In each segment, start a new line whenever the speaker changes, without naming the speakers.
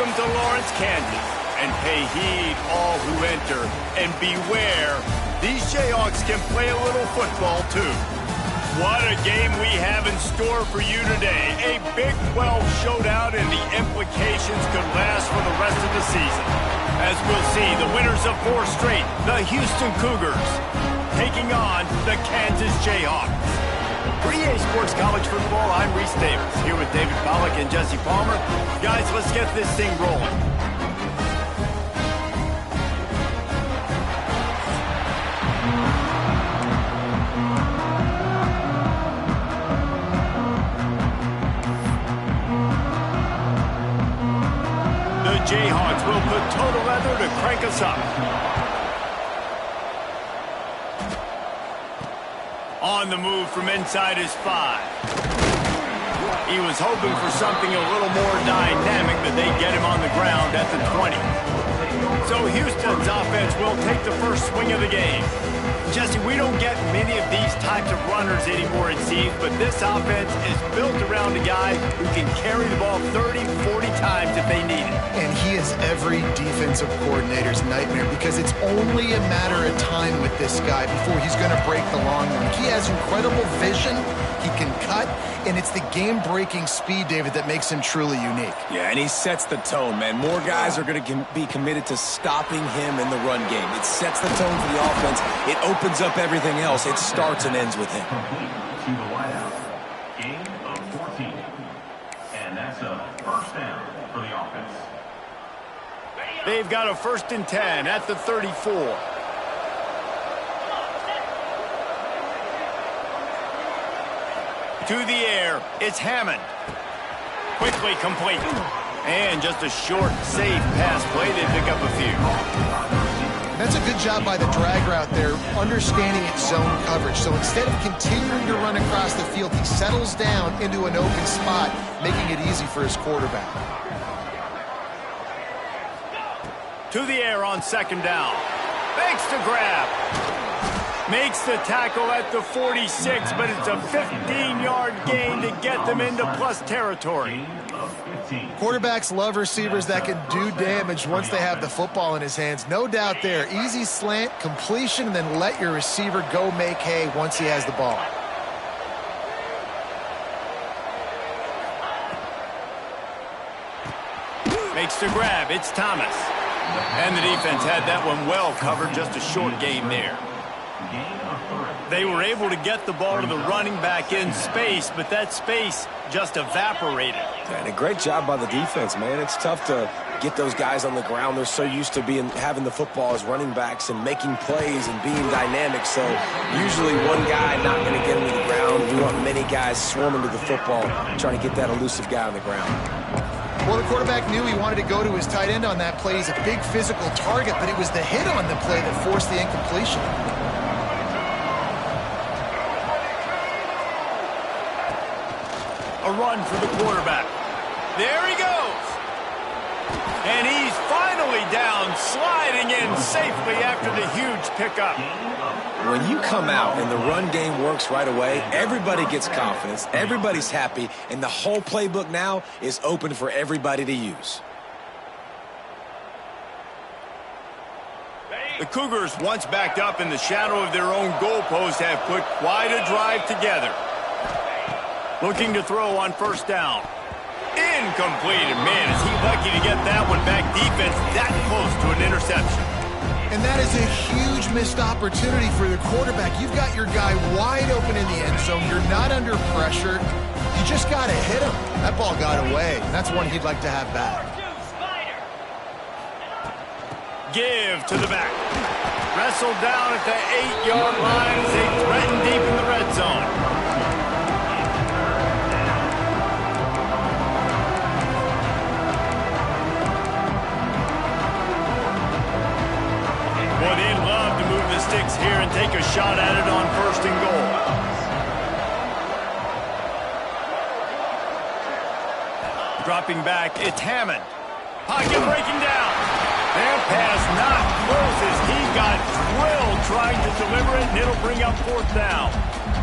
Welcome to Lawrence, Kansas. And pay heed, all who enter, and beware, these Jayhawks can play a little football, too. What a game we have in store for you today. A Big 12 showdown, and the implications could last for the rest of the season. As we'll see, the winners of 4 straight, the Houston Cougars, taking on the Kansas Jayhawks. For EA Sports College Football, I'm Reese Davis, here with David Pollack and Jesse Palmer. Guys, let's get this thing rolling. The Jayhawks will put total leather to crank us up. On the move from inside his 5. He was hoping for something a little more dynamic, but they get him on the ground at the 20. So Houston's offense will take the first swing of the game. Jesse, we don't get many of these types of runners anymore, it seems, but this offense is built around a guy who can carry the ball 30, 40 times if they need it.
And he is every defensive coordinator's nightmare because it's only a matter of time with this guy before he's going to break the long run. He has incredible vision, he can cut, and it's the game-breaking speed, David, that makes him truly unique.
Yeah, and he sets the tone, man. More guys are going to be committed to stopping him in the run game. It sets the tone for the offense. It opens up everything else. It starts and ends with him.
To the wideout. Gain of 14. And that's a first down for the offense.
They've got a 1st and 10 at the 34. To the air, it's Hammond. Quickly complete. And just a short, safe pass play. They pick up a few.
That's a good job by the drag route there, understanding its zone coverage. So instead of continuing to run across the field, he settles down into an open spot, making it easy for his quarterback.
To the air on 2nd down. Makes the grab. Makes the tackle at the 46, but it's a 15-yard gain to get them into plus territory.
Quarterbacks love receivers that can do damage once they have the football in his hands. No doubt there. Easy slant, completion, and then let your receiver go make hay once he has the ball.
Makes the grab. It's Thomas. And the defense had that one well covered. Just a short gain there. They were able to get the ball to the running back in space, but that space just evaporated.
And a great job by the defense, man. It's tough to get those guys on the ground. They're so used to having the football as running backs and making plays and being dynamic. So usually one guy not going to get him to the ground. We want many guys swarming to the football, trying to get that elusive guy on the ground.
Well, the quarterback knew he wanted to go to his tight end on that play. He's a big physical target, but it was the hit on the play that forced the incompletion.
A run for the quarterback. There he goes. And he's finally down, sliding in safely after the huge pickup.
When you come out and the run game works right away, everybody gets confidence, everybody's happy, and the whole playbook now is open for everybody to use.
The Cougars, once backed up in the shadow of their own goalpost, have put quite a drive together. Looking to throw on 1st down. Incomplete. And man, is he lucky to get that one back. Defense that close to an interception.
And that is a huge missed opportunity for the quarterback. You've got your guy wide open in the end zone. You're not under pressure. You just got to hit him. That ball got away. That's one he'd like to have back.
Give to the back. Wrestled down at the 8-yard line as they threaten deep in the red zone. Boy, they'd love to move the sticks here and take a shot at it on 1st and goal. Dropping back, it's Hammond. Pocket breaking down. Their pass not close as he got drilled trying to deliver it, and it'll bring up 4th down.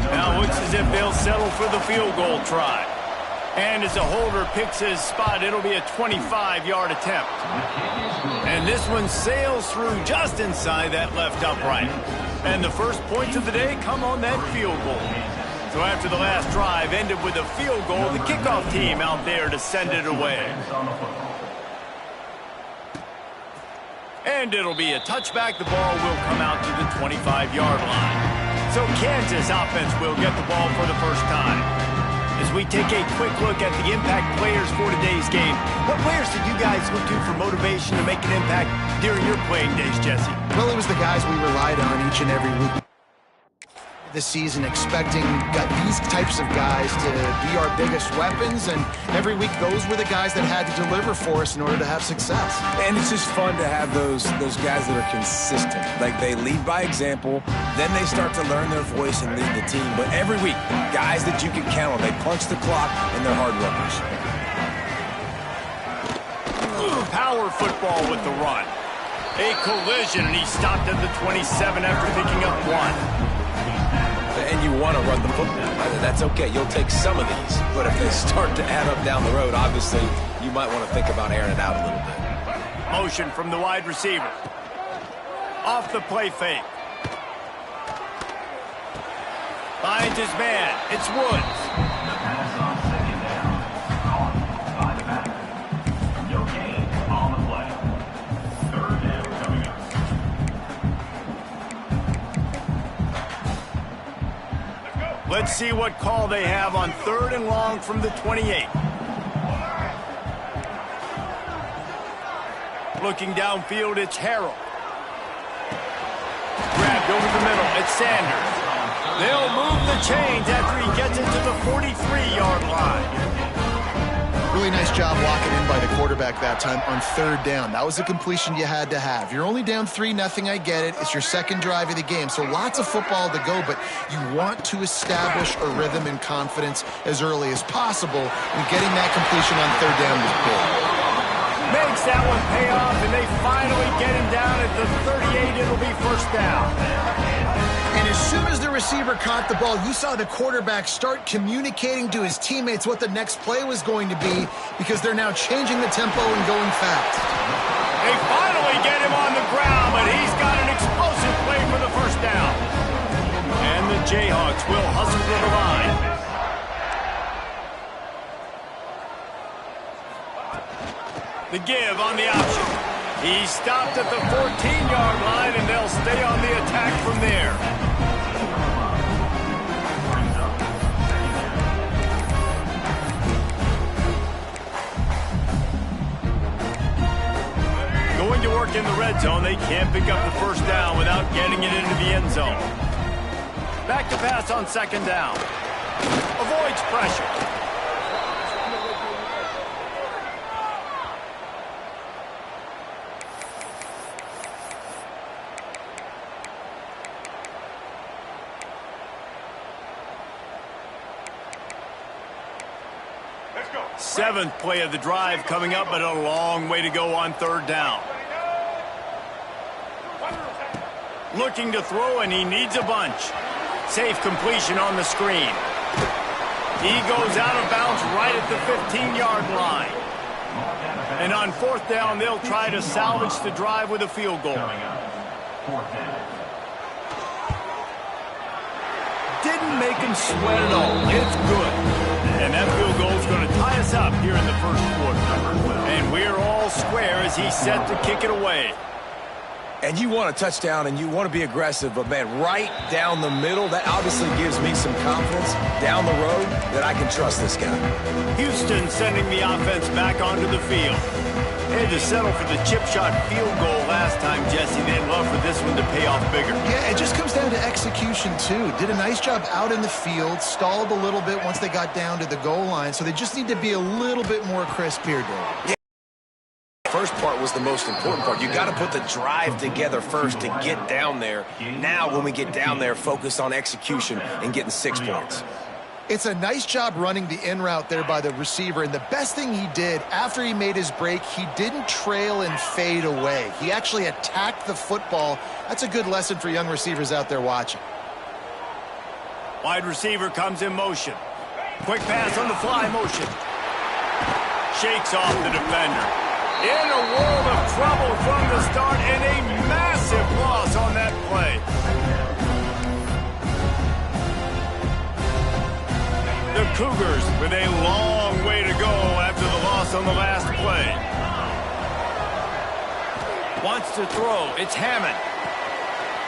Now it looks as if they'll settle for the field goal try. And as the holder picks his spot, it'll be a 25-yard attempt. And this one sails through just inside that left upright. And the first points of the day come on that field goal. So after the last drive ended with a field goal, the kickoff team out there to send it away. And it'll be a touchback. The ball will come out to the 25-yard line. So Kansas offense will get the ball for the first time. As we take a quick look at the impact players for today's game, what players did you guys look to for motivation to make an impact during your playing days, Jesse?
Well, it was the guys we relied on each and every week this season, expecting these types of guys to be our biggest weapons, and every week those were the guys that had to deliver for us in order to have success.
And it's just fun to have those guys that are consistent. Like, they lead by example, then they start to learn their voice and lead the team. But every week, guys that you can count on, they punch the clock and they're hard runners.
Power football with the run. A collision, and he stopped at the 27 after picking up one.
And you want to run the football. That's okay. You'll take some of these. But if they start to add up down the road, obviously, you might want to think about airing it out a little bit.
Motion from the wide receiver. Off the play fake. Finds his man. It's Woods.
The pass on second down. Caught by the back. No gain on the play. Third down coming up.
Let's see what call they have on 3rd and long from the 28. Looking downfield, it's Harrell. Grabbed over the middle, it's Sanders. They'll move the chains after he gets into the 43-yard line.
Really nice job locking in by the quarterback that time on 3rd down. That was a completion you had to have. You're only down 3-0, I get it. It's your second drive of the game, so lots of football to go, but you want to establish a rhythm and confidence as early as possible, and getting that completion on 3rd down was big.
Makes that one pay off, and they finally get him down at the 38. It'll be first down.
And as soon as the receiver caught the ball, you saw the quarterback start communicating to his teammates what the next play was going to be, because they're now changing the tempo and going fast.
They finally get him on the ground, but he's got an explosive play for the first down. And the Jayhawks will hustle to the line. The give on the option. He stopped at the 14-yard line, and they'll stay on the attack from there. Going to work in the red zone. They can't pick up the first down without getting it into the end zone. Back to pass on 2nd down. Avoids pressure. Seventh play of the drive coming up, but a long way to go on 3rd down. Looking to throw, and he needs a bunch. Safe completion on the screen. He goes out of bounds right at the 15-yard line. And on 4th down, they'll try to salvage the drive with a field goal. Didn't make him sweat at all. It's good. And that field goal is going to tie us up here in the first quarter. And we're all square as he's set to kick it away.
And you want a touchdown and you want to be aggressive, but, man, right down the middle, that obviously gives me some confidence down the road that I can trust this guy.
Houston sending the offense back onto the field. They had to settle for the chip shot field goal last time, Jesse. They'd love for this one to pay off bigger.
Yeah, it just comes down to execution, too. Did a nice job out in the field, stalled a little bit once they got down to the goal line, so they just need to be a little bit more crisp here, Dave.
Yeah. First part was the most important part. You got to put the drive together first to get down there. Now, when we get down there, focus on execution and getting 6 points.
It's a nice job running the in route there by the receiver, and the best thing he did after he made his break, he didn't trail and fade away. He actually attacked the football. That's a good lesson for young receivers out there watching.
Wide receiver comes in motion. Quick pass on the fly motion. Shakes off the defender. In a world of trouble from the start, and a massive loss on that play. The Cougars with a long way to go after the loss on the last play. Wants to throw. It's Hammond.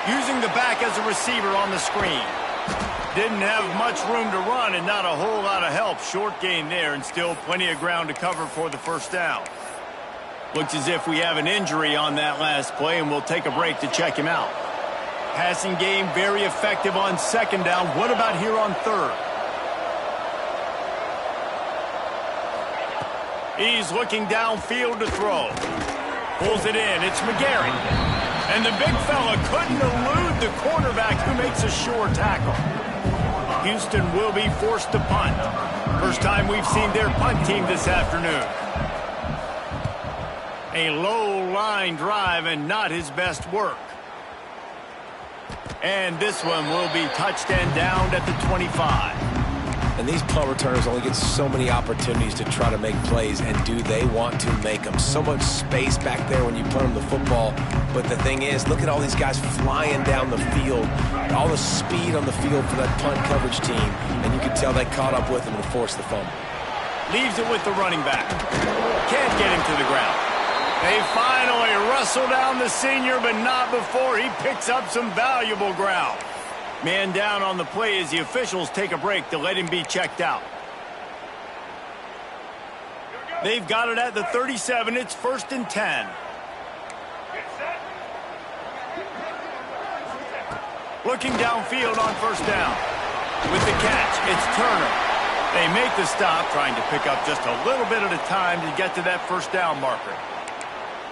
Using the back as a receiver on the screen. Didn't have much room to run and not a whole lot of help. Short gain there and still plenty of ground to cover for the first down. Looks as if we have an injury on that last play, and we'll take a break to check him out. Passing game very effective on second down. What about here on third? He's looking downfield to throw. Pulls it in. It's McGarry. And the big fella couldn't elude the cornerback who makes a sure tackle. Houston will be forced to punt. First time we've seen their punt team this afternoon. A low line drive and not his best work. And this one will be touched and downed at the 25.
And these punt returners only get so many opportunities to try to make plays, and do they want to make them? So much space back there when you punt them the football. But the thing is, look at all these guys flying down the field. All the speed on the field for that punt coverage team. And you can tell they caught up with him and forced the fumble.
Leaves it with the running back. Can't get him to the ground. They finally wrestle down the senior, but not before he picks up some valuable ground. Man down on the play as the officials take a break to let him be checked out. They've got it at the 37. It's 1st and 10. Looking downfield on first down. With the catch, it's Turner. They make the stop, trying to pick up just a little bit at a time to get to that first down marker.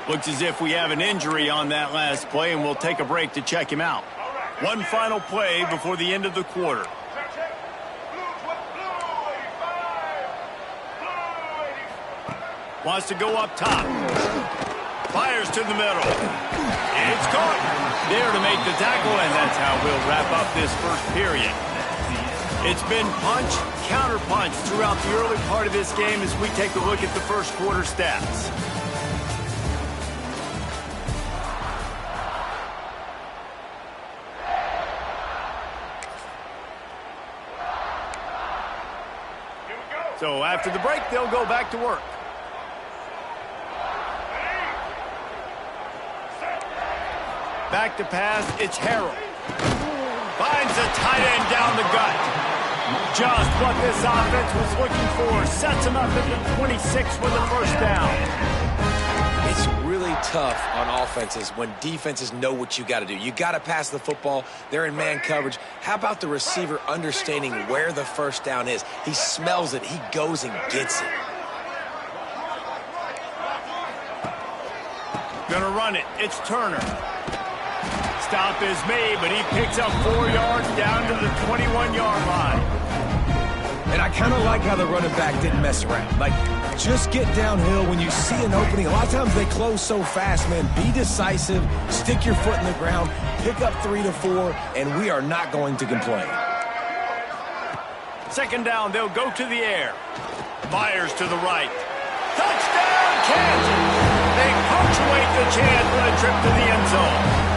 Looks as if we have an injury on that last play, and we'll take a break to check him out. One final play before the end of the quarter. Wants to go up top. Fires to the middle. It's caught. There to make the tackle, and that's how we'll wrap up this first period. It's been punch, counter punch throughout the early part of this game as we take a look at the first quarter stats. So after the break, they'll go back to work. Back to pass, it's Harrell. Finds a tight end down the gut. Just what this offense was looking for. Sets him up at the 26 with the first down.
It's really tough on offenses when defenses know what you got to do. You got to pass the football. They're in man coverage. How about the receiver understanding where the first down is? He smells it. He goes and gets it.
Gonna run it. It's Turner. Stop is made, but he picks up 4 yards down to the 21-yard line.
And I kind of like how the running back didn't mess around. Like, just get downhill when you see an opening. A lot of times they close so fast, man. Be decisive, stick your foot in the ground, pick up 3 to 4, and we are not going to complain.
Second down, they'll go to the air. Fires to the right. Touchdown, Kansas! They punctuate the chance with a trip to the end zone.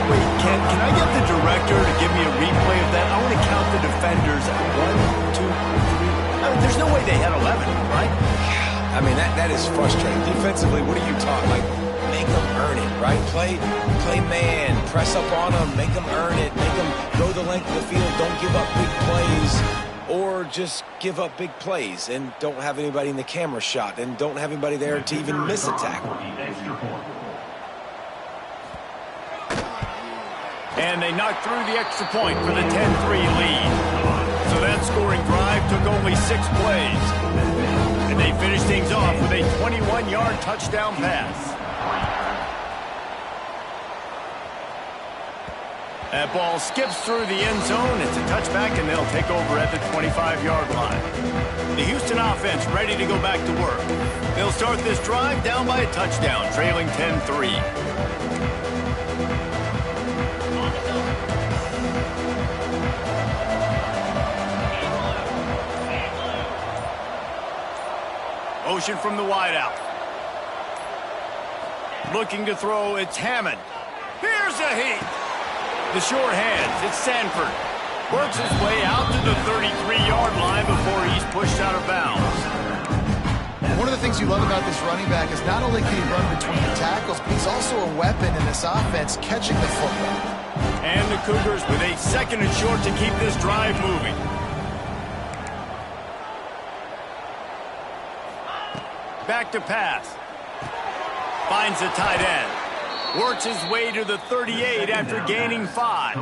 Wait, can I get the director to give me a replay of that? I want to count the defenders. 1, 2, 3. I mean, there's no way they had 11, right?
I mean, that is frustrating. Defensively, what are you taught? Like, make them earn it, right? Play man, press up on them, make them earn it, make them go the length of the field, don't give up big plays, or just give up big plays and don't have anybody in the camera shot and don't have anybody there to even miss a tackle.
And they knocked through the extra point for the 10-3 lead. So that scoring drive took only 6 plays. And they finished things off with a 21-yard touchdown pass. That ball skips through the end zone. It's a touchback, and they'll take over at the 25-yard line. The Houston offense ready to go back to work. They'll start this drive down by a touchdown, trailing 10-3. Motion from the wideout. Looking to throw, it's Hammond. Here's a heat. The short hands, it's Sanford. Works his way out to the 33-yard line before he's pushed out of bounds.
One of the things you love about this running back is not only can he run between the tackles, but he's also a weapon in this offense catching the football.
And the Cougars with a second and short to keep this drive moving. Back to pass. Finds the tight end. Works his way to the 38 after gaining 5.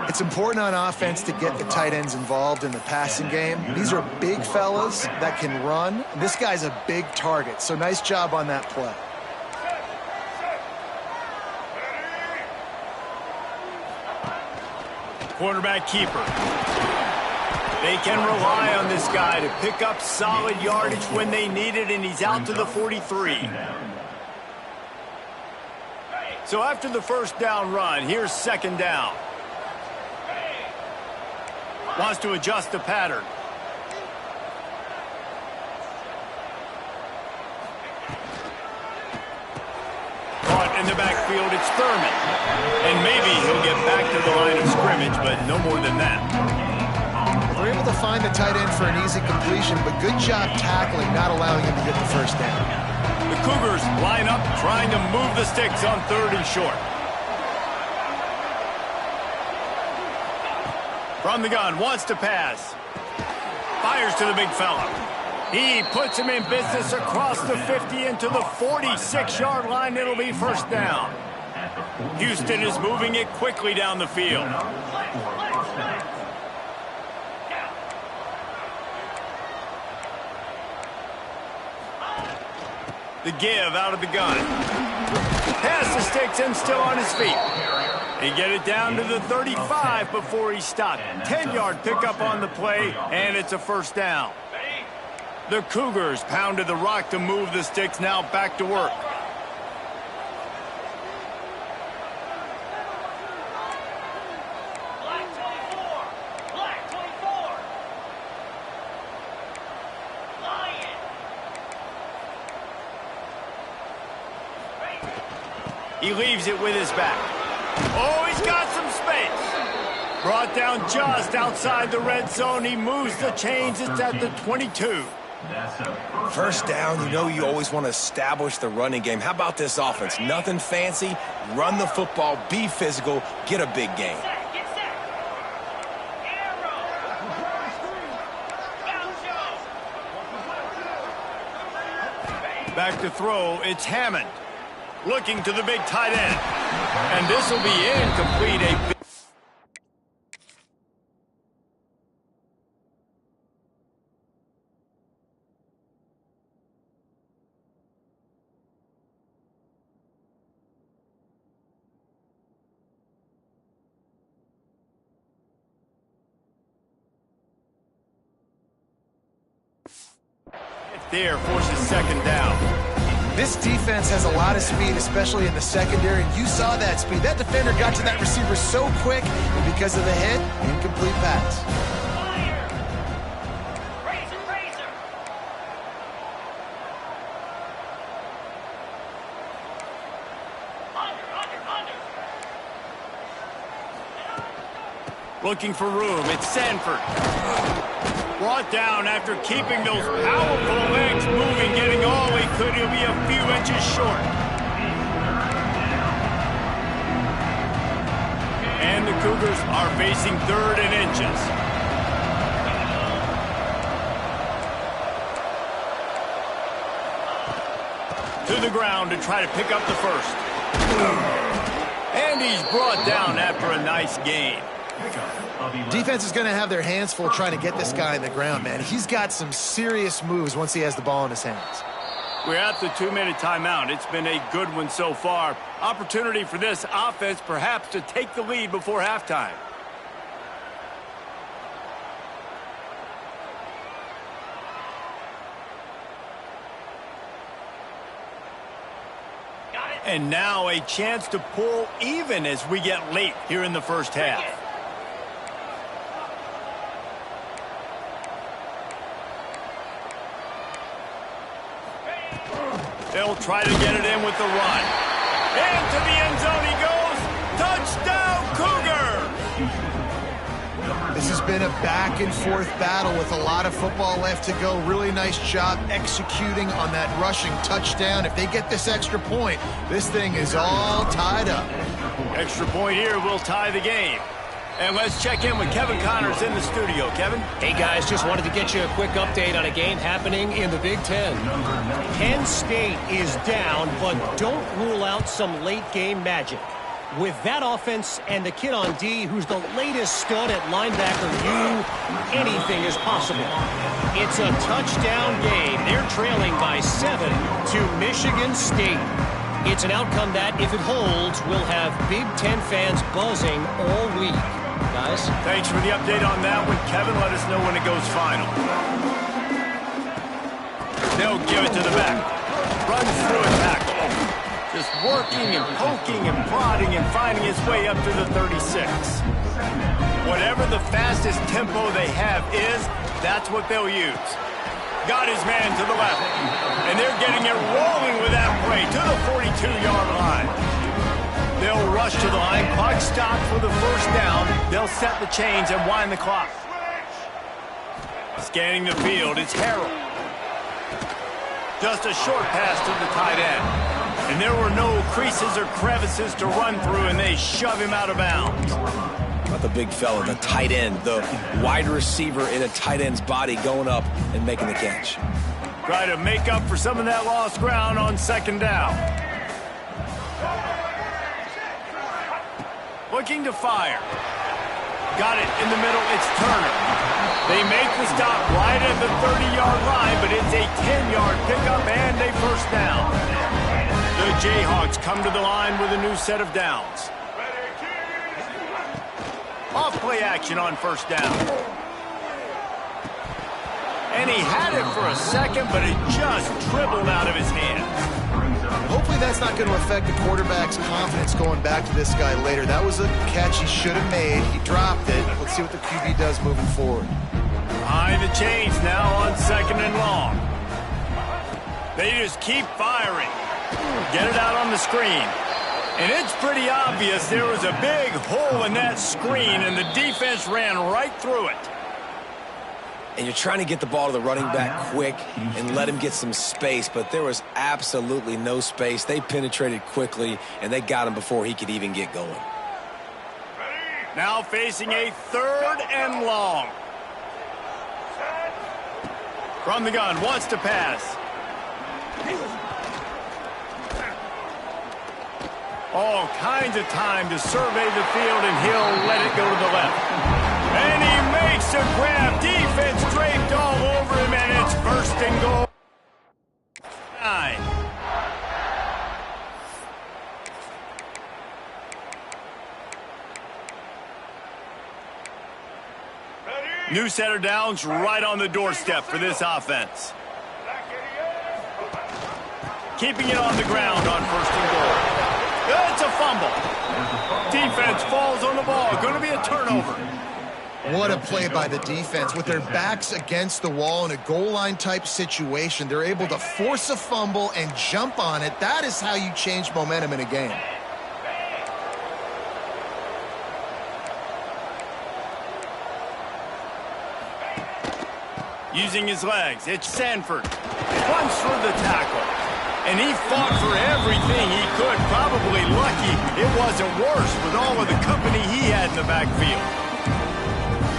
It's important on offense to get the tight ends involved in the passing game. These are big fellas that can run. This guy's a big target, so nice job on that play.
Quarterback keeper. They can rely on this guy to pick up solid yardage when they need it, and he's out to the 43. So after the first down run, here's second down. Wants to adjust the pattern. Caught in the backfield, it's Thurman. And maybe he'll get back to the line of scrimmage, but no more than that.
They're able to find the tight end for an easy completion, but good job tackling, not allowing him to get the first down.
The Cougars line up, trying to move the sticks on 3rd and short. From the gun, wants to pass. Fires to the big fella. He puts him in business across the 50 into the 46-yard line. It'll be first down. Houston is moving it quickly down the field. The give out of the gun. Pass the sticks and still on his feet. They get it down to the 35 before he stopped. 10-yard pickup on the play, and it's a first down. The Cougars pounded the rock to move the sticks, now back to work. He leaves it with his back. Oh, he's got some space. Brought down just outside the red zone. He moves the chains. It's at the 22.
First down, you know you always want to establish the running game. How about this offense? Nothing fancy. Run the football, be physical, get a big gain.
Back to throw, it's Hammond. Looking to the big tight end. And this will be incomplete. There forces second down.
This defense has a lot of speed, especially in the secondary. You saw that speed. That defender got to that receiver so quick, and because of the hit, incomplete pass.
Looking for room, it's Sanford. Brought down after keeping those powerful legs moving, getting all he could. He'll be a few inches short. And the Cougars are facing 3rd and inches. To the ground to try to pick up the first. And he's brought down after a nice gain.
Defense is going to have their hands full trying to get this guy on the ground, man. He's got some serious moves once he has the ball in his hands.
We're at the 2-minute timeout. It's been a good one so far. Opportunity for this offense perhaps to take the lead before halftime. And now a chance to pull even as we get late here in the first half. They'll try to get it in with the run. Into the end zone he goes. Touchdown, Cougar!
This has been a back-and-forth battle with a lot of football left to go. Really nice job executing on that rushing touchdown. If they get this extra point, this thing is all tied up.
Extra point here will tie the game. And let's check in with Kevin Connors in the studio. Kevin?
Hey, guys, just wanted to get you a quick update on a game happening in the Big Ten. Penn State is down, but don't rule out some late-game magic. With that offense and the kid on D, who's the latest stud at linebacker, anything is possible. It's a touchdown game. They're trailing by 7 to Michigan State. It's an outcome that, if it holds, will have Big Ten fans buzzing all week. Guys?
Thanks for the update on that one, Kevin. Let us know when it goes final. They'll give it to the back. Runs through a tackle. Just working and poking and prodding and finding his way up to the 36. Whatever the fastest tempo they have is, that's what they'll use. Got his man to the left. And they're getting it rolling with that play to the 42-yard line. They'll rush to the line. Clock stopped for the first down. They'll set the chains and wind the clock. Scanning the field, it's Harrell. Just a short pass to the tight end. And there were no creases or crevices to run through, and they shove him out of bounds.
Not the big fella, the tight end, the wide receiver in a tight end's body going up and making the catch.
Try to make up for some of that lost ground on second down. Looking to fire. Got it in the middle, it's Turner. They make the stop right at the 30-yard line, but it's a 10-yard pickup and a first down. The Jayhawks come to the line with a new set of downs. Off play action on first down. And he had it for a second, but it just dribbled out of his hands.
Hopefully that's not going to affect the quarterback's confidence going back to this guy later. That was a catch he should have made. He dropped it. Let's see what the QB does moving forward.
Behind the chains now on second and long. They just keep firing. Get it out on the screen. And it's pretty obvious there was a big hole in that screen, and the defense ran right through it.
And you're trying to get the ball to the running back quick and let him get some space, but there was absolutely no space. They penetrated quickly, and they got him before he could even get going.
Now facing a third and long. From the gun, wants to pass. All kinds of time to survey the field, and he'll let it go to the left. And he makes a grab. Defense draped all over him, and it's first and goal. 9. New set of downs right on the doorstep for this offense. Keeping it on the ground on first and goal. It's a fumble. Defense falls on the ball. Going to be a turnover.
What a play by the defense. With their backs against the wall in a goal line type situation, they're able to force a fumble and jump on it. That is how you change momentum in a game.
Using his legs, it's Sanford. Runs through the tackle. And he fought for everything he could. Probably lucky it wasn't worse with all of the company he had in the backfield.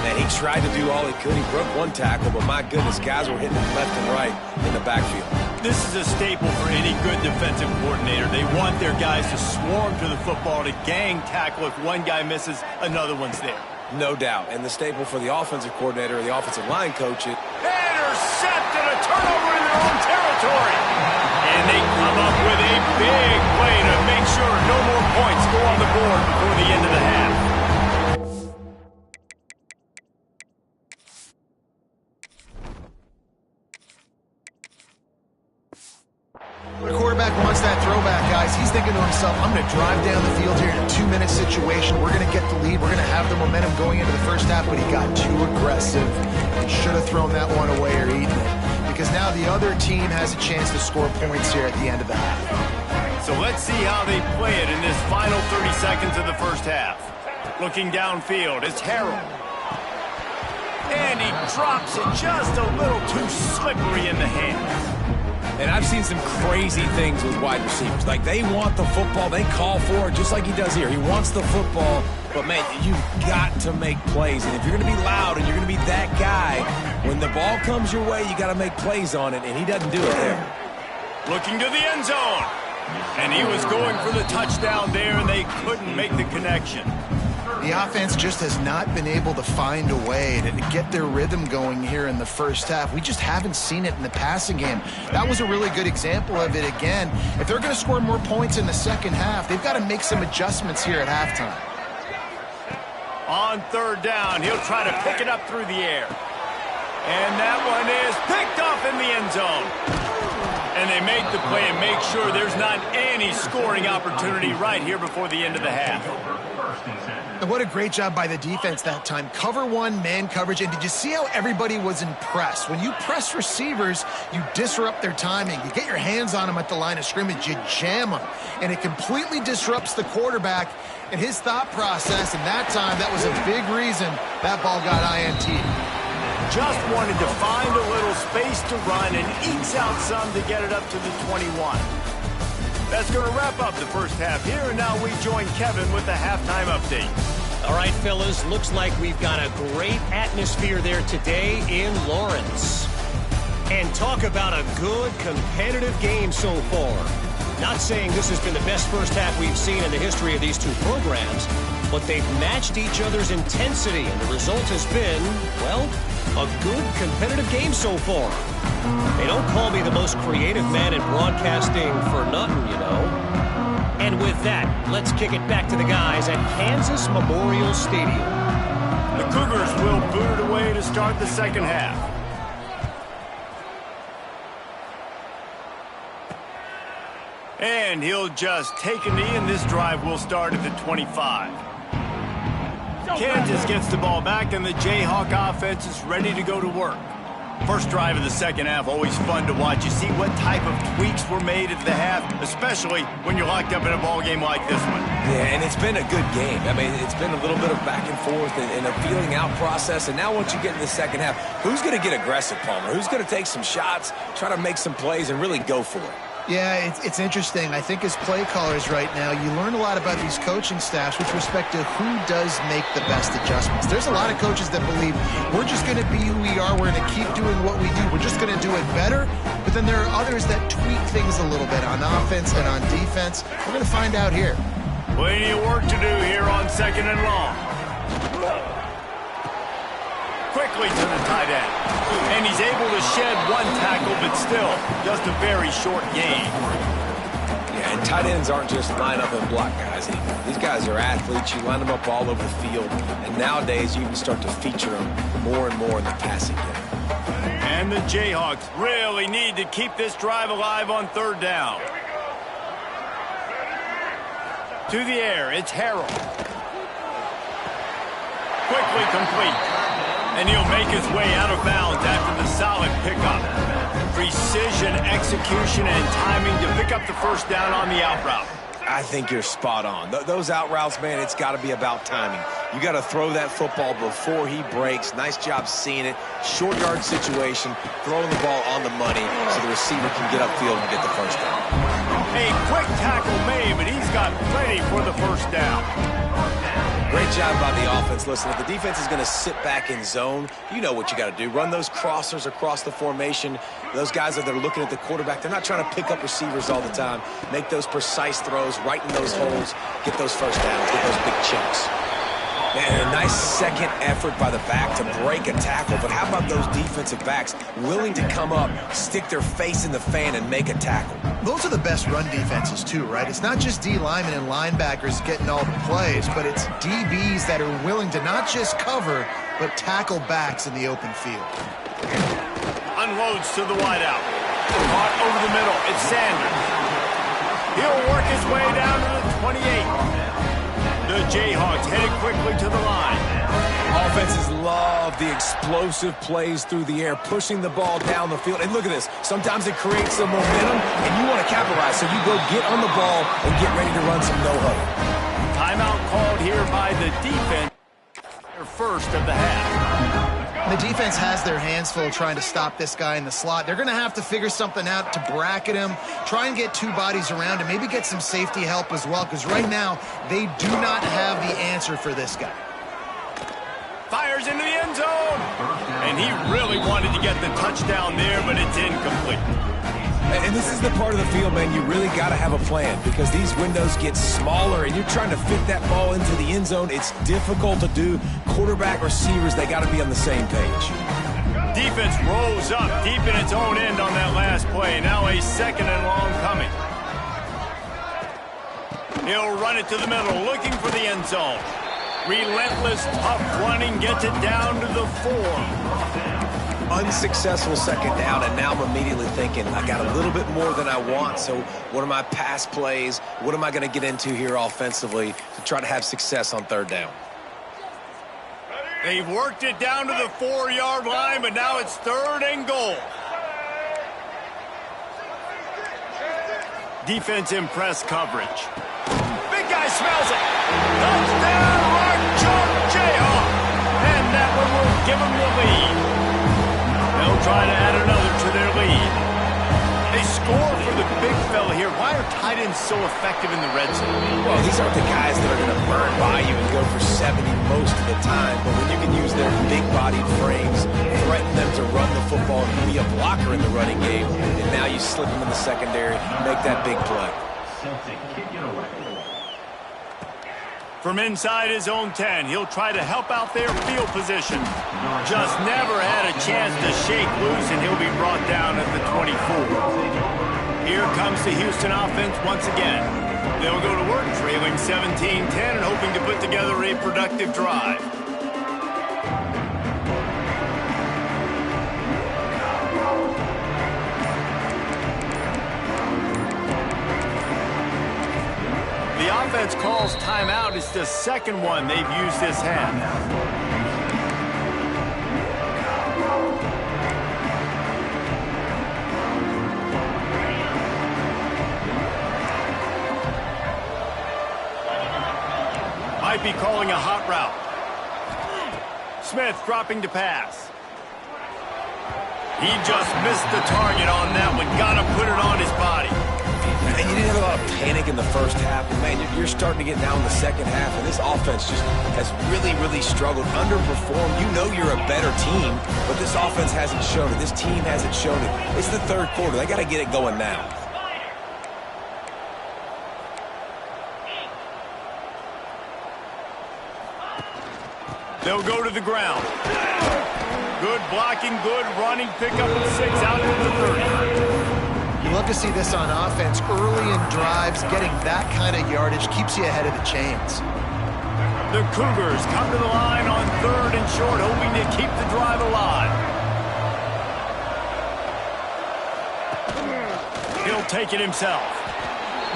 And he tried to do all he could. He broke one tackle, but my goodness, guys were hitting him left and right in the backfield.
This is a staple for any good defensive coordinator. They want their guys to swarm to the football, to gang tackle. If one guy misses, another one's there.
No doubt. And the staple for the offensive coordinator or the offensive line coach.
Intercepted, a turnover in their own territory. And they come up with a big play to make sure no more points go on the board before the end of the half.
The quarterback wants that throwback, guys. He's thinking to himself, I'm going to drive down the field here in a 2-minute situation. We're going to get the lead. We're going to have the momentum going into the first half, but he got too aggressive. He should have thrown that one away or eaten it. because now the other team has a chance to score points here at the end of the half.
So let's see how they play it in this final 30 seconds of the first half. Looking downfield, it's Harold. And he drops it just a little too slippery in the hands.
And I've seen some crazy things with wide receivers. Like, they want the football. They call for it just like he does here. He wants the football. But, man, you've got to make plays. And if you're going to be loud and you're going to be that guy, when the ball comes your way, you got to make plays on it. And he doesn't do it there.
Looking to the end zone. And he was going for the touchdown there, and they couldn't make the connection.
The offense just has not been able to find a way to get their rhythm going here in the first half. We just haven't seen it in the passing game. That was a really good example of it again. If they're going to score more points in the second half, they've got to make some adjustments here at halftime.
On third down, he'll try to pick it up through the air. And that one is picked off in the end zone. And they make the play and make sure there's not any scoring opportunity right here before the end of the half.
And what a great job by the defense that time. Cover one, man coverage. And did you see how everybody was impressed? When you press receivers, you disrupt their timing. You get your hands on them at the line of scrimmage. You jam them. And it completely disrupts the quarterback and his thought process. And that time, that was a big reason that ball got INT'd.
Just wanted to find a little space to run and ekes out some to get it up to the 21. That's going to wrap up the first half here, and now we join Kevin with the halftime update.
All right, fellas, looks like we've got a great atmosphere there today in Lawrence. And talk about a good competitive game so far. Not saying this has been the best first half we've seen in the history of these two programs, but they've matched each other's intensity, and the result has been, well, a good competitive game so far. They don't call me the most creative man in broadcasting for nothing, you know. And with that, let's kick it back to the guys at Kansas Memorial Stadium.
The Cougars will boot it away to start the second half. And he'll just take a knee, and this drive will start at the 25. Kansas gets the ball back, and the Jayhawk offense is ready to go to work. First drive of the second half, always fun to watch. You see what type of tweaks were made at the half, especially when you're locked up in a ball game like this one.
Yeah, and it's been a good game. I mean, it's been a little bit of back and forth and a feeling out process. And now once you get in the second half, who's going to get aggressive, Palmer? Who's going to take some shots, try to make some plays, and really go for it?
Yeah, it's interesting. I think as play callers right now, you learn a lot about these coaching staffs with respect to who does make the best adjustments. There's a lot of coaches that believe we're just going to be who we are. We're going to keep doing what we do. We're just going to do it better. But then there are others that tweak things a little bit on offense and on defense. We're going to find out here.
Plenty of work to do here on second and long. Quickly to the tight end. And he's able to shed one tackle, but still, just a very short gain.
Yeah, and tight ends aren't just line up and block guys either. These guys are athletes. You line them up all over the field. And nowadays, you can start to feature them more and more in the passing game.
And the Jayhawks really need to keep this drive alive on third down. To the air, it's Harold. Quickly complete. And he'll make his way out of bounds after the solid pickup. Precision, execution, and timing to pick up the first down on the out route.
I think you're spot on. Those out routes, man, it's got to be about timing. You got to throw that football before he breaks. Nice job seeing it. Short yard situation, throwing the ball on the money so the receiver can get upfield and get the first down.
A quick tackle made, but he's got plenty for the first down.
Great job by the offense. Listen, if the defense is going to sit back in zone, you know what you got to do. Run those crossers across the formation. Those guys that are looking at the quarterback, they're not trying to pick up receivers all the time. Make those precise throws, right in those holes, get those first downs, get those big chunks. And a nice second effort by the back to break a tackle. But how about those defensive backs willing to come up, stick their face in the fan, and make a tackle?
Those are the best run defenses too, right? It's not just D linemen and linebackers getting all the plays, but it's DBs that are willing to not just cover, but tackle backs in the open field.
Unloads to the wideout. Caught over the middle. It's Sanders. He'll work his way down to the 28. The Jayhawks headed quickly to the line.
Offenses love love the explosive plays through the air, pushing the ball down the field. And look at this. Sometimes it creates some momentum, and you want to capitalize. So you go get on the ball and get ready to run some no-huddle.
Timeout called here by the defense. Their first of the half.
The defense has their hands full trying to stop this guy in the slot. They're going to have to figure something out to bracket him, try and get two bodies around him, maybe get some safety help as well, because right now they do not have the answer for this guy.
Fires into the end zone. And he really wanted to get the touchdown there, but it's incomplete.
And this is the part of the field, man, you really got to have a plan because these windows get smaller and you're trying to fit that ball into the end zone. It's difficult to do. Quarterback, receivers, they got to be on the same page.
Defense rolls up deep in its own end on that last play. Now a second and long coming. He'll run it to the middle, looking for the end zone. Relentless, tough running, gets it down to the 4.
Unsuccessful second down, and now I'm immediately thinking, I got a little bit more than I want, so what are my pass plays? What am I going to get into here offensively to try to have success on third down?
They've worked it down to the 4-yard line, but now it's third and goal. Defense in press coverage. Big guy smells it. Touchdown, Rock Jayhawk. And that one will give them the lead. They'll try to add another to their lead. They score for the big fella here. Why are tight ends so effective in the red zone?
Well, these aren't the guys that are going to burn by you and go for 70 most of the time, but when you can use their big-bodied frames, threaten them to run the football and be a blocker in the running game, and now you slip them in the secondary, make that big play.
From inside his own 10, he'll try to help out their field position. Just never had a chance to shake loose, and he'll be brought down at the 24. Here comes the Houston offense once again. They'll go to work trailing 17-10 and hoping to put together a productive drive. The offense calls timeout. It's the second one they've used this half. Might be calling a hot route. Smith dropping to pass. He just missed the target on that one. Gotta put it on his body.
And you didn't have a lot of panic in the first half. And, man, you're starting to get down in the second half, and this offense just has really, really struggled, underperformed. You know you're a better team, but this offense hasn't shown it. This team hasn't shown it. It's the third quarter. They got to get it going now.
They'll go to the ground. Good blocking, good running, pick up of 6 out to the 30.
You love to see this on offense. Early in drives, getting that kind of yardage keeps you ahead of the chains.
The Cougars come to the line on third and short, hoping to keep the drive alive. He'll take it himself.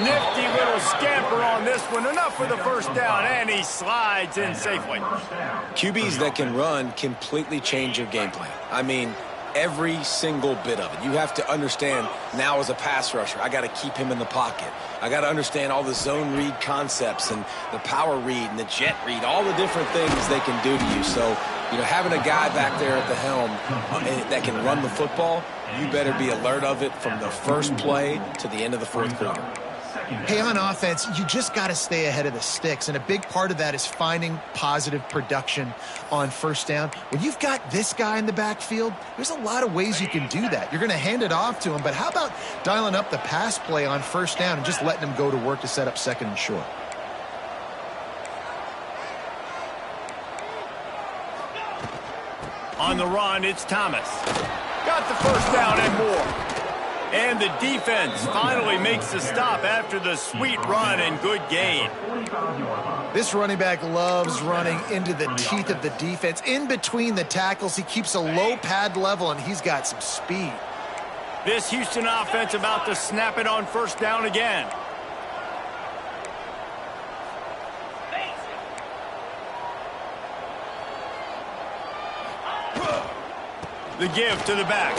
Nifty little scamper on this one. Enough for the first down, and he slides in safely.
QBs that can run completely change your game plan. I mean, every single bit of it. You have to understand now as a pass rusher, I got to keep him in the pocket. I got to understand all the zone read concepts and the power read and the jet read, all the different things they can do to you. So, you know, having a guy back there at the helm that can run the football, you better be alert of it from the first play to the end of the fourth quarter.
Hey, on offense, you just got to stay ahead of the sticks, and a big part of that is finding positive production on first down. When you've got this guy in the backfield, there's a lot of ways you can do that. You're going to hand it off to him, but how about dialing up the pass play on first down and just letting him go to work to set up second and short?
On the run, it's Thomas. Got the first down and more. And the defense finally makes the stop after the sweet run and good gain.
This running back loves running into the teeth of the defense. In between the tackles, he keeps a low pad level, and he's got some speed.
This Houston offense about to snap it on first down again. The give to the back.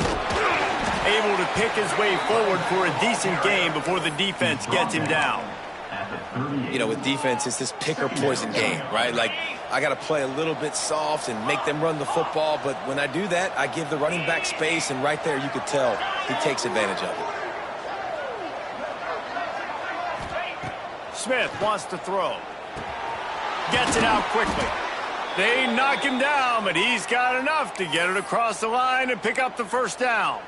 Able to pick his way forward for a decent game before the defense gets him down.
You know, with defense, it's this pick or poison game, right? Like, I got to play a little bit soft and make them run the football, but when I do that, I give the running back space, and right there you could tell he takes advantage of it.
Smith wants to throw. Gets it out quickly. They knock him down, but he's got enough to get it across the line and pick up the first down.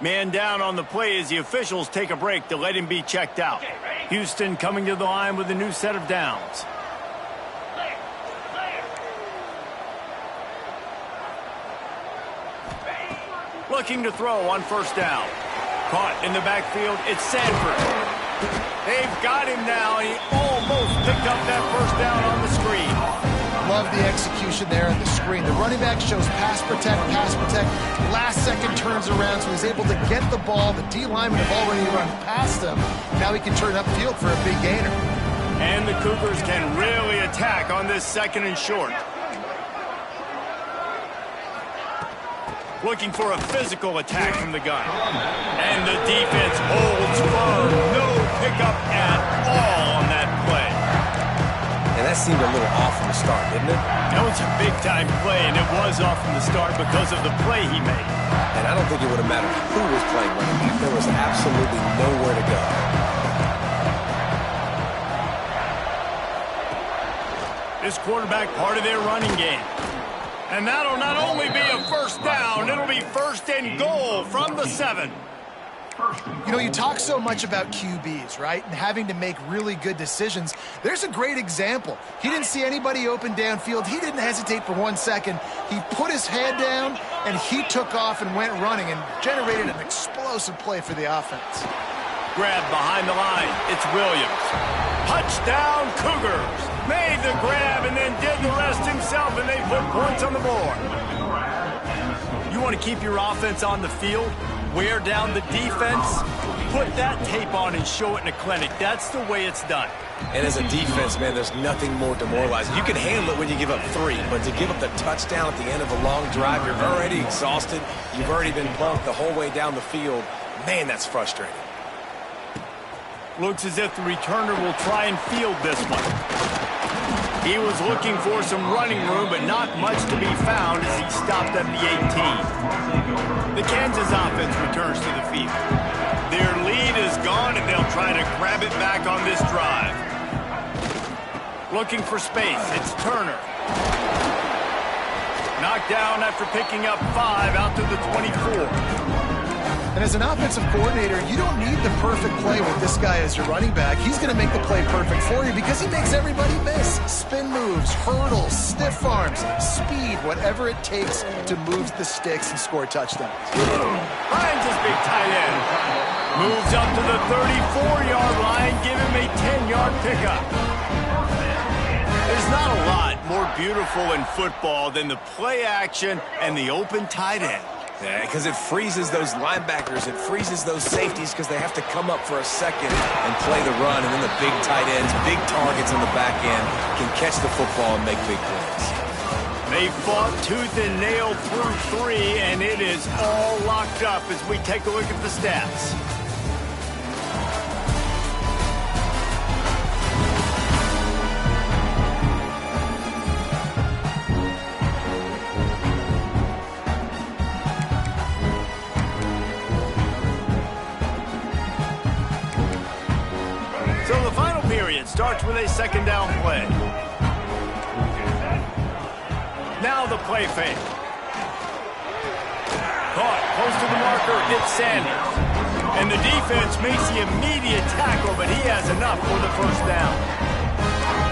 Man down on the play as the officials take a break to let him be checked out. Houston coming to the line with a new set of downs. Looking to throw on first down. Caught in the backfield, it's Sanford. They've got him now, and he almost picked up that first down on the screen.
Love the execution there on the screen. The running back shows pass protect. Last second turns around, so he's able to get the ball. The D linemen have already run past him. Now he can turn upfield for a big gainer.
And the Cougars can really attack on this second and short. Looking for a physical attack from the gun. And the defense holds firm. No pickup at all on that play.
And that seemed a little off from the start, didn't it?
That was a big-time play, and it was off from the start because of the play he made.
And I don't think it would have mattered who was playing running back. There was absolutely nowhere to go.
This quarterback part of their running game. And that'll not only be a first down, it'll be first and goal from the 7.
You know, you talk so much about QBs, right? And having to make really good decisions. There's a great example. He didn't see anybody open downfield. He didn't hesitate for 1 second. He put his head down, and he took off and went running and generated an explosive play for the offense.
Grab behind the line. It's Williams. Touchdown, Cougars. Made the grab and then did the rest himself, and they put points on the board. You want to keep your offense on the field? Wear down the defense? Put that tape on and show it in a clinic. That's the way it's done.
And as a defense, man, there's nothing more demoralizing. You can handle it when you give up 3, but to give up the touchdown at the end of a long drive, you're already exhausted. You've already been bumped the whole way down the field. Man, that's frustrating.
Looks as if the returner will try and field this one. He was looking for some running room, but not much to be found as he stopped at the 18. The Kansas offense returns to the field. Their lead is gone, and they'll try to grab it back on this drive. Looking for space, it's Turner. Knocked down after picking up 5 out to the 24.
And as an offensive coordinator, you don't need the perfect play with this guy as your running back. He's going to make the play perfect for you because he makes everybody miss. Spin moves, hurdles, stiff arms, speed, whatever it takes to move the sticks and score touchdowns.
Finds his big tight end. Moves up to the 34-yard line, give him a 10-yard pickup. There's not a lot more beautiful in football than the play action and the open tight end.
Yeah, because it freezes those linebackers. It freezes those safeties because they have to come up for a second and play the run. And then the big tight ends, big targets on the back end can catch the football and make big plays.
They fought tooth and nail through 3, and it is all locked up as we take a look at the stats. So the final period starts with a second down play. Now the play fake. Caught close to the marker, it's Sanders. And the defense makes the immediate tackle, but he has enough for the first down.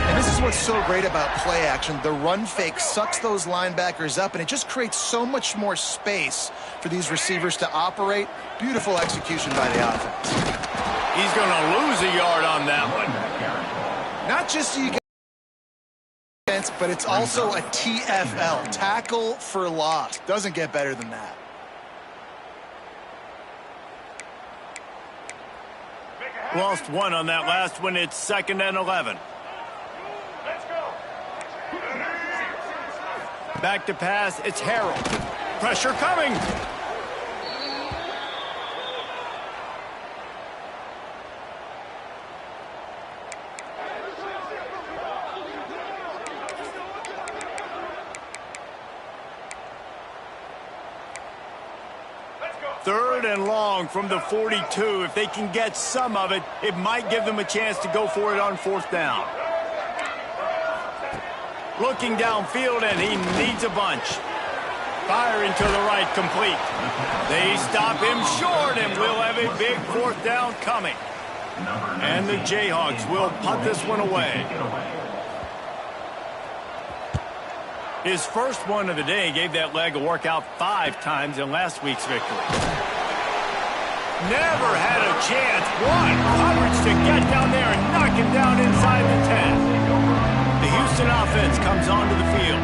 And this is what's so great about play action. The run fake sucks those linebackers up, and it just creates so much more space for these receivers to operate. Beautiful execution by the offense.
He's going to lose a yard on that one.
Not just so you get, but it's also a TFL, tackle for loss. Doesn't get better than that.
Lost 1 on that last one. It's 2nd and 11. Back to pass, it's Harrell. pressure coming. Third and long from the 42. If they can get some of it, it might give them a chance to go for it on fourth down. Looking downfield, and he needs a bunch. Firing to the right, complete. They stop him short, and we'll have a big fourth down coming. And the Jayhawks will punt this one away. His first one of the day gave that leg a workout 5 times in last week's victory. Never had a chance. What coverage to get down there and knock him down inside the 10. The Houston offense comes onto the field.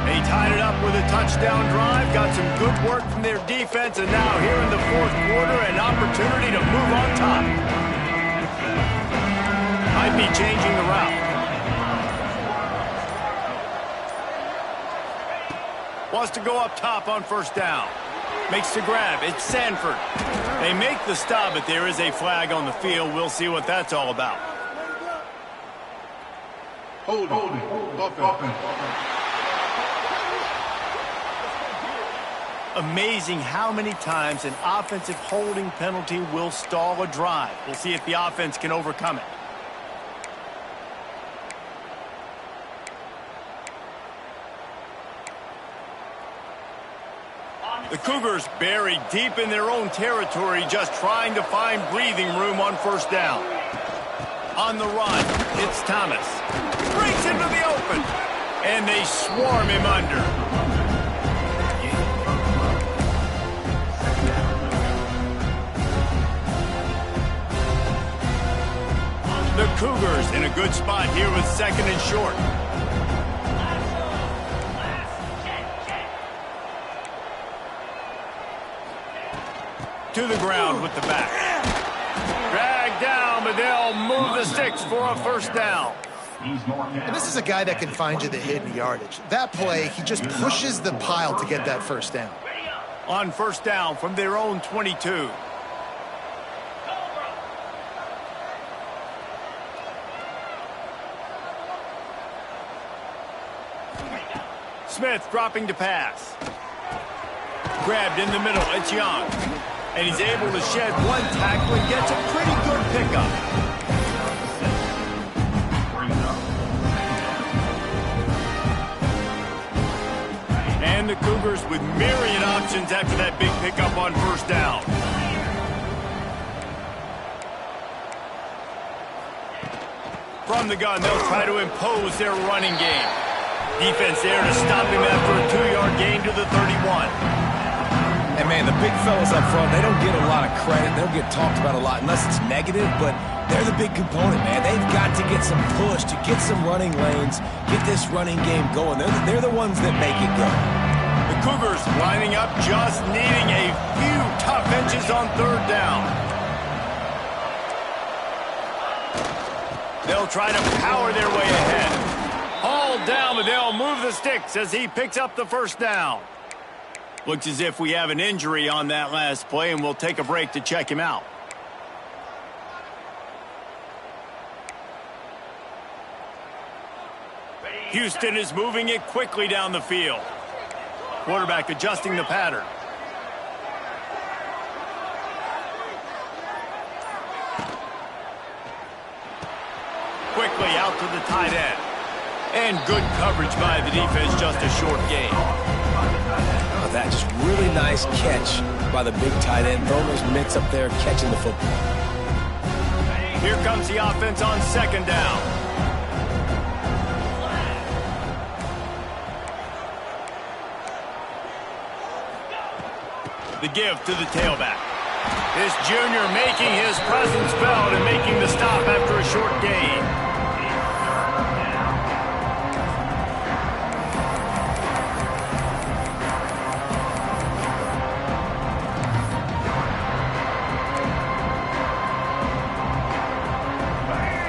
They tied it up with a touchdown drive, got some good work from their defense, and now here in the fourth quarter, an opportunity to move on top. Might be changing the route. Wants to go up top on first down. Makes the grab. It's Sanford. They make the stop, but there is a flag on the field. We'll see what that's all about.
Hold it.
Amazing how many times an offensive holding penalty will stall a drive. We'll see if the offense can overcome it. The Cougars buried deep in their own territory, just trying to find breathing room on first down. On the run, it's Thomas. Breaks into the open, and they swarm him under. The Cougars in a good spot here with second and short. To the ground with the back. Dragged down, but they'll move the sticks for a first down.
And this is a guy that can find you the hidden yardage. That play, he just pushes the pile to get that first down.
On first down from their own 22. Smith dropping to pass. Grabbed in the middle, it's Young. And he's able to shed one tackle and gets a pretty good pickup. And the Cougars with myriad options after that big pickup on first down. From the gun, they'll try to impose their running game. Defense there to stop him after a 2-yard gain to the 31.
And, man, the big fellas up front, they don't get a lot of credit. They don't get talked about a lot unless it's negative, but they're the big component, man. They've got to get some push, to get some running lanes, get this running game going. They're the ones that make it go.
The Cougars lining up, just needing a few tough inches on third down. They'll try to power their way ahead. Hauled down, but they'll move the sticks as he picks up the first down. Looks as if we have an injury on that last play, and we'll take a break to check him out. Houston is moving it quickly down the field. Quarterback adjusting the pattern. Quickly out to the tight end. And good coverage by the defense, just a short gain.
Oh, that just really nice catch by the big tight end. Throwing those mitts up there, catching the football.
Here comes the offense on second down. The give to the tailback. This junior making his presence felt and making the stop after a short gain.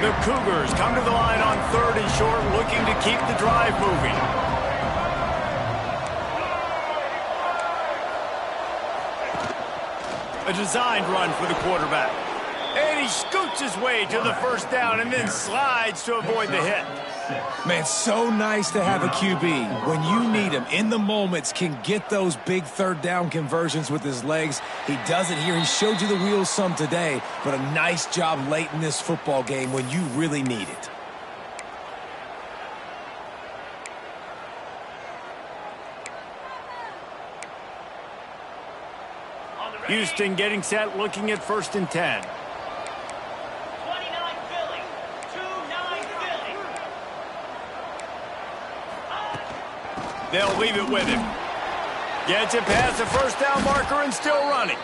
The Cougars come to the line on third and short, looking to keep the drive moving. A designed run for the quarterback. And he scoots his way to the first down and then slides to avoid the hit.
Man, so nice to have a QB. When you need him, in the moments, can get those big third down conversions with his legs. He does it here. He showed you the wheels some today, but a nice job late in this football game when you really need it.
Houston getting set, looking at 1st and 10. They'll leave it with him. Gets it past the first down marker and still running.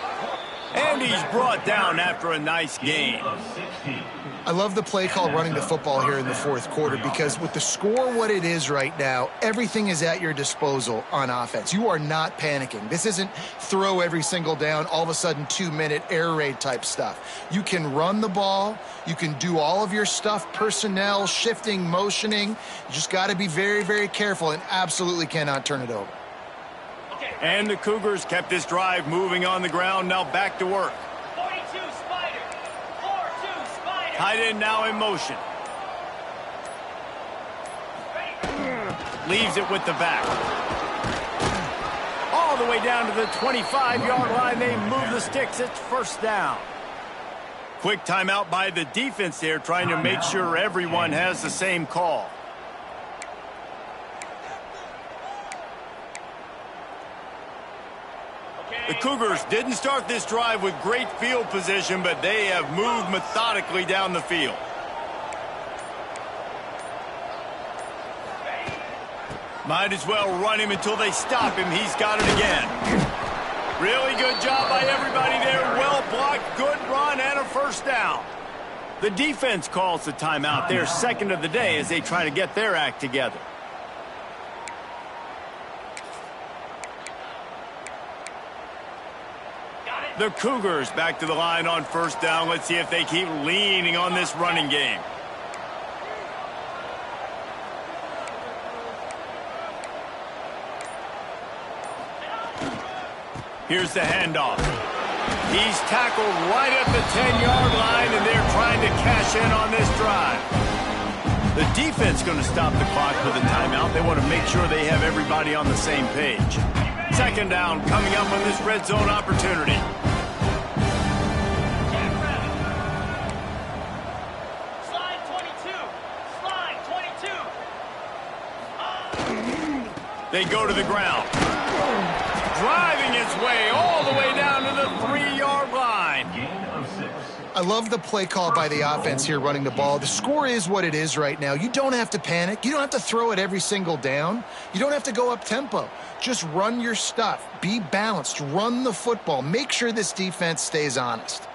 And he's brought down after a nice gain.
I love the play call running the football here in the 4th quarter because with the score what it is right now, everything is at your disposal on offense. You are not panicking. This isn't throw every single down, all of a sudden 2-minute air raid type stuff. You can run the ball. You can do all of your stuff, personnel, shifting, motioning. You just got to be very, very careful and absolutely cannot turn it over.
And the Cougars kept this drive moving on the ground, now back to work. Tight end now in motion. Leaves it with the back. All the way down to the 25-yard line. They move the sticks. It's 1st down. Quick timeout by the defense there, trying to make sure everyone has the same call. The Cougars didn't start this drive with great field position, but they have moved methodically down the field. Might as well run him until they stop him. He's got it again. Really good job by everybody there. Well blocked, good run, and a 1st down. The defense calls the timeout. Their 2nd of the day as they try to get their act together. The Cougars back to the line on 1st down. Let's see if they keep leaning on this running game. Here's the handoff. He's tackled right at the 10-yard line, and they're trying to cash in on this drive. The defense going to stop the clock with a timeout. They want to make sure they have everybody on the same page. 2nd down coming up on this red zone opportunity. They go to the ground. Driving its way all the way down to the 3-yard line.
I love the play call by the offense here running the ball. The score is what it is right now. You don't have to panic. You don't have to throw it every single down. You don't have to go up tempo. Just run your stuff. Be balanced. Run the football. Make sure this defense stays honest.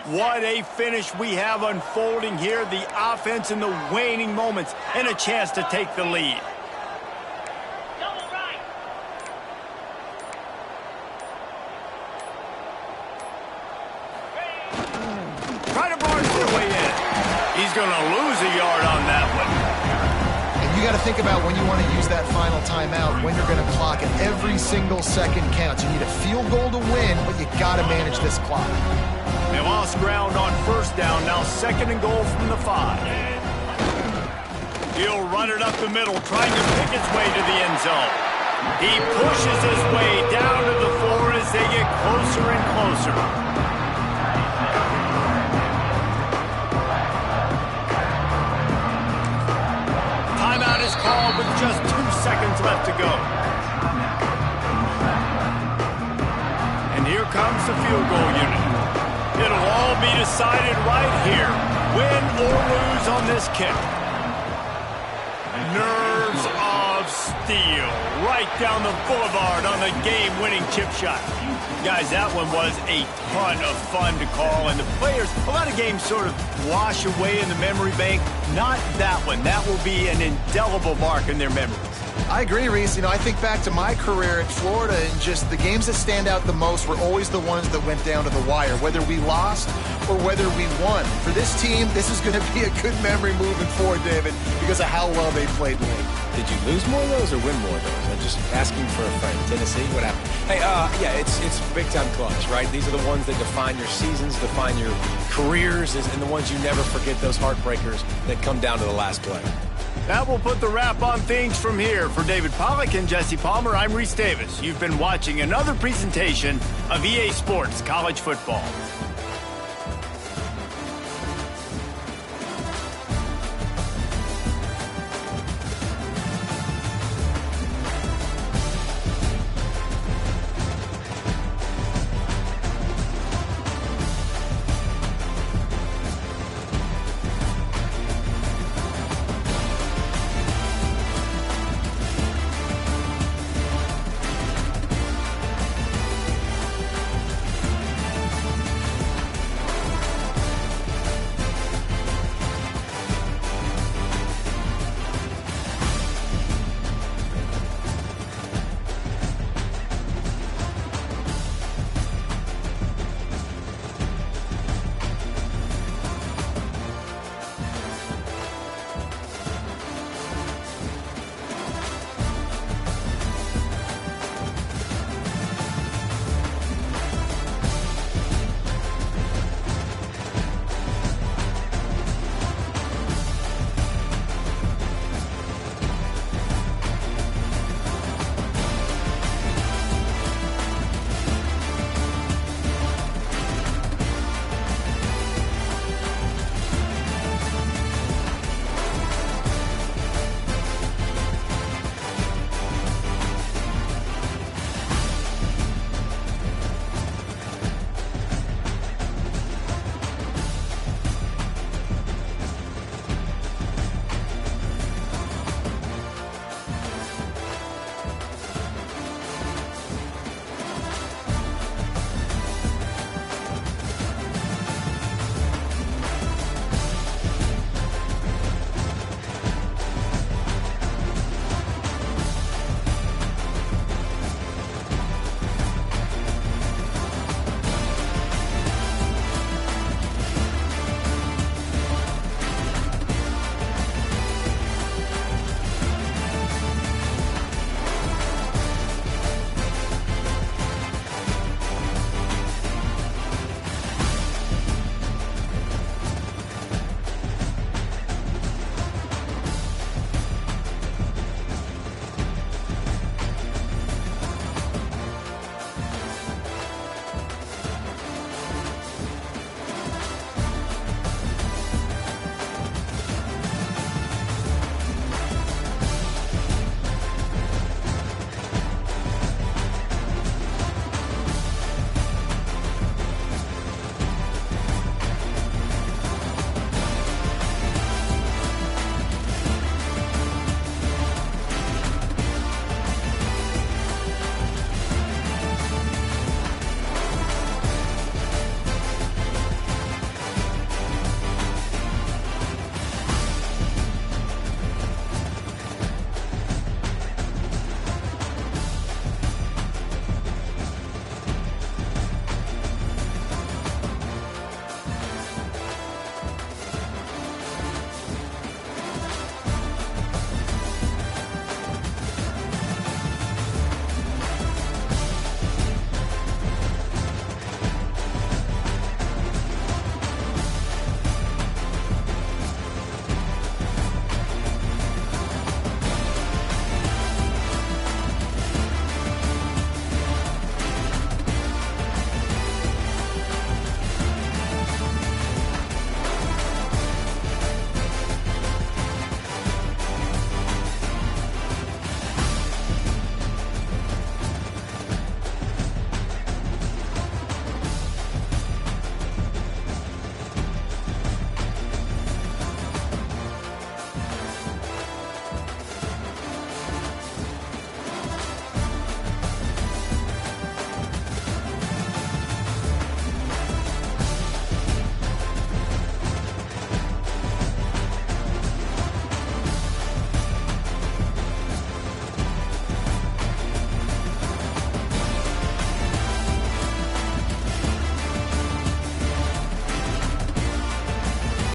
What a finish we have unfolding here. The offense in the waning moments and a chance to take the lead. Try to barge their way in. He's going to lose a yard on that one.
And you got to think about when you want to use that final timeout, when you're going to clock it. Every single second counts. You need a field goal to win, but you got to manage this clock.
They lost ground on 1st down. Now 2nd and goal from the 5. He'll run it up the middle, trying to pick its way to the end zone. He pushes his way down to the 4 as they get closer and closer. Timeout is called with just 2 seconds left to go. And here comes the field goal unit. It'll all be decided right here, win or lose on this kick. Nerves of steel, right down the boulevard on the game-winning chip shot. Guys, that one was a ton of fun to call, and the players, a lot of games sort of wash away in the memory bank. Not that one. That will be an indelible mark in their memories.
I agree, Reese. I think back to my career at Florida, and just the games that stand out the most were always the ones that went down to the wire, whether we lost or whether we won. For this team, this is going to be a good memory moving forward, David, because of how well they played late.
Did you lose more of those or win more of those? I'm just asking for a friend. Tennessee, what happened? Hey, yeah, it's big-time clutch, right? These are the ones that define your seasons, define your careers, and the ones you never forget, those heartbreakers that come down to the last play.
That will put the wrap on things from here. For David Pollack and Jesse Palmer, I'm Reese Davis. You've been watching another presentation of EA Sports College Football.